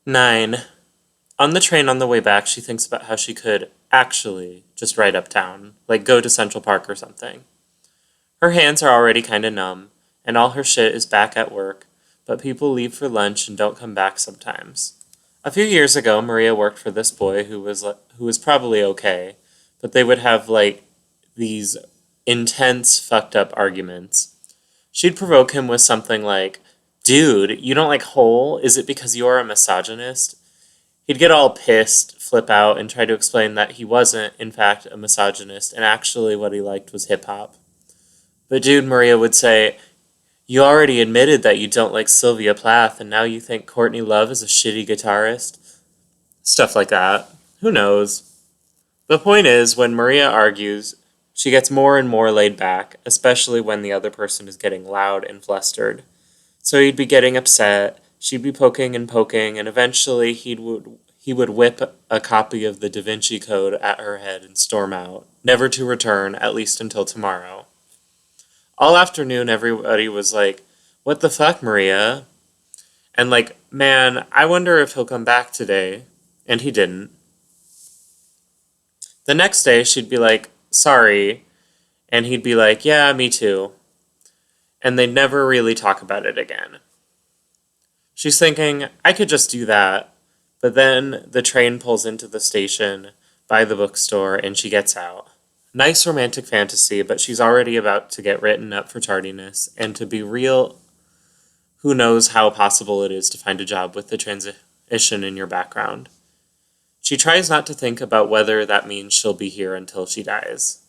9. On the train on the way back, she thinks about how she could actually just ride uptown, like go to Central Park or something. Her hands are already kinda numb, and all her shit is back at work, but people leave for lunch and don't come back sometimes. A few years ago, Maria worked for this boy who was probably okay, but they would have these intense fucked up arguments. She'd provoke him with something like, "Dude, you don't like Hole? Is it because you're a misogynist?" He'd get all pissed, flip out, and try to explain that he wasn't, in fact, a misogynist, and actually what he liked was hip hop. But dude, Maria would say, "You already admitted that you don't like Sylvia Plath, and now you think Courtney Love is a shitty guitarist?" Stuff like that. Who knows? The point is, when Maria argues, she gets more and more laid back, especially when the other person is getting loud and flustered. So he'd be getting upset, she'd be poking and poking, and eventually he would whip a copy of the Da Vinci Code at her head and storm out, never to return, at least until tomorrow. All afternoon, everybody was like, "What the fuck, Maria?" And "Man, I wonder if he'll come back today." And he didn't. The next day, she'd be like, "Sorry." And he'd be like, "Yeah, me too." And they'd never really talk about it again. She's thinking, I could just do that. But then the train pulls into the station by the bookstore and she gets out. Nice romantic fantasy, but she's already about to get written up for tardiness. And to be real, who knows how possible it is to find a job with the transition in your background. She tries not to think about whether that means she'll be here until she dies.